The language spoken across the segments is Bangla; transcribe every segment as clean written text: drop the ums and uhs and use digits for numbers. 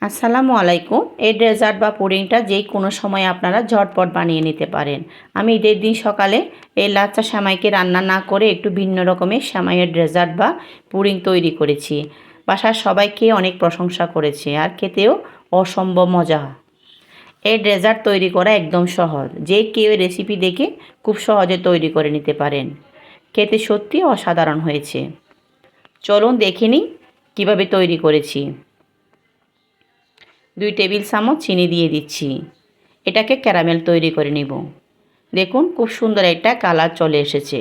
আসসালামু আলাইকুম। এই ডেজার্ট বা পুডিংটা যে কোনো সময় আপনারা ঝটপট বানিয়ে নিতে পারেন। আমি ঈদের দিন সকালে এই লাচ্চা সেমাইকে রান্না না করে একটু ভিন্ন রকমের সেমাইয়ের ডেজার্ট বা পুডিং তৈরি করেছি। বাসার সবাই খেয়ে অনেক প্রশংসা করেছে আর খেতেও অসম্ভব মজা। এই ডেজার্ট তৈরি করা একদম সহজ, যে কেউ রেসিপি দেখে খুব সহজে তৈরি করে নিতে পারেন। খেতে সত্যি অসাধারণ হয়েছে। চলুন দেখে নিই কীভাবে তৈরি করেছি। 2 টেবিল চামচ চিনি দিয়ে দিচ্ছি। এটাকে ক্যারামেল তৈরি করে নিব। দেখুন খুব সুন্দর একটা কালার চলে এসেছে।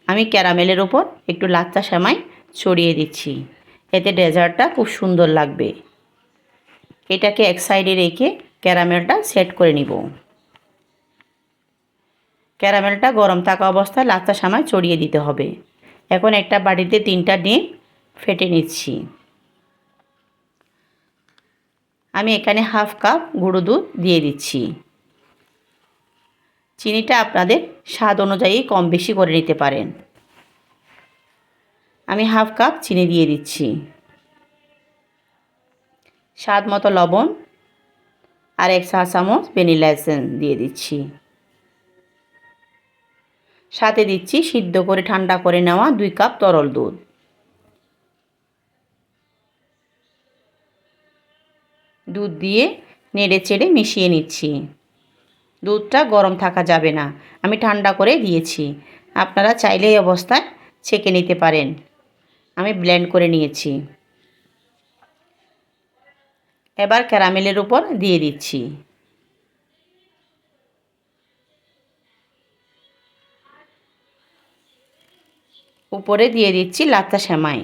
আমি ক্যারামেলের ওপর একটু লাচ্চা সেমাই ছড়িয়ে দিচ্ছি, এতে ডেজার্টটা খুব সুন্দর লাগবে। এটাকে এক সাইডে রেখে ক্যারামেলটা সেট করে নিব। ক্যারামেলটা গরম থাকা অবস্থায় লাচ্চা সেমাই ছড়িয়ে দিতে হবে। এখন একটা বাটিতে 3টা ডিম ফেটে নিচ্ছি। আমি এখানে হাফ কাপ গুঁড়ো দুধ দিয়ে দিচ্ছি। চিনিটা আপনাদের স্বাদ অনুযায়ী কম বেশি করে নিতে পারেন। আমি হাফ কাপ চিনি দিয়ে দিচ্ছি। স্বাদ মতো লবণ আর 1 চা চামচ ভ্যানিলা এসেন্স দিয়ে দিচ্ছি। সাথে দিচ্ছি সিদ্ধ করে ঠান্ডা করে নেওয়া 2 কাপ তরল দুধ। দুধ দিয়ে নেড়ে চেড়ে মিশিয়ে নিচ্ছি। দুধটা গরম থাকা যাবে না, আমি ঠান্ডা করে দিয়েছি। আপনারা চাইলে এই অবস্থায় ছেঁকে নিতে পারেন। আমি ব্লেন্ড করে নিয়েছি। এবার ক্যারামেলের উপর দিয়ে দিচ্ছি। উপরে দিয়ে দিচ্ছি লাচ্চা সেমাই।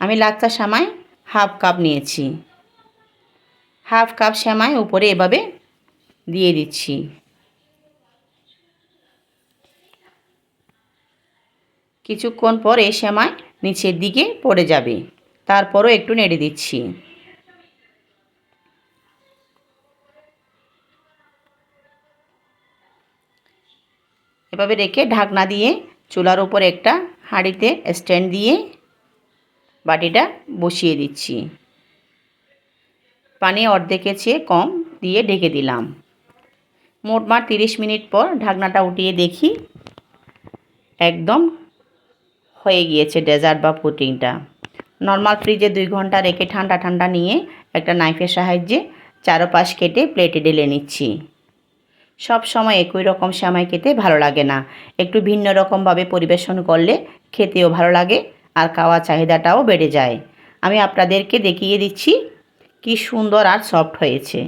আমি লাচ্চা সেমাই হাফ কাপ নিয়েছি। হাফ কাপ সেমাই উপরে এভাবে দিয়ে দিচ্ছি। কিছুক্ষণ পর এই সেমাই নিচের দিকে পড়ে যাবে, তারপরও একটু নেড়ে দিচ্ছি। এভাবে রেখে ঢাকনা দিয়ে চুলার উপর একটা হাঁড়িতে স্ট্যান্ড দিয়ে বাটিটা বসিয়ে দিচ্ছি। পানি অর্ধেকের চেয়ে কম দিয়ে ঢেকে দিলাম। মোটমাট 30 মিনিট পর ঢাকনাটা উঠিয়ে দেখি একদম হয়ে গিয়েছে ডেজার্ট বা পুডিংটা। নর্মাল ফ্রিজে 2 ঘন্টা রেখে ঠান্ডা ঠান্ডা নিয়ে একটা নাইফের সাহায্যে চারপাশ কেটে প্লেটে ঢেলে নিচ্ছি। সব সময় একই রকম সেমাই খেতে ভালো লাগে না, একটু ভিন্ন রকমভাবে পরিবেশন করলে খেতেও ভালো লাগে আর খাওয়া চাহিদাটাও বেড়ে যায়। আমি আপনাদেরকে দেখিয়ে দিচ্ছি কি সুন্দর আর সফট হয়েছে।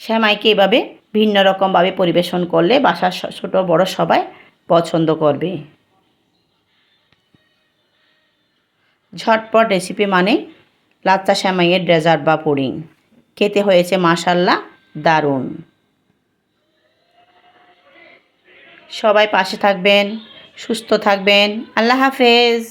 সেমাইকে এভাবে ভিন্ন রকমভাবে পরিবেশন করলে বাসার ছোট বড় সবাই পছন্দ করবে। ঝটপট রেসিপি মানে লাচ্চা সেমাইয়ের ডেজার্ট বা পুডিং। খেতে হয়েছে মাশাআল্লাহ দারুণ। সবাই পাশে থাকবেন, সুস্থ থাকবেন। আল্লাহ হাফেজ।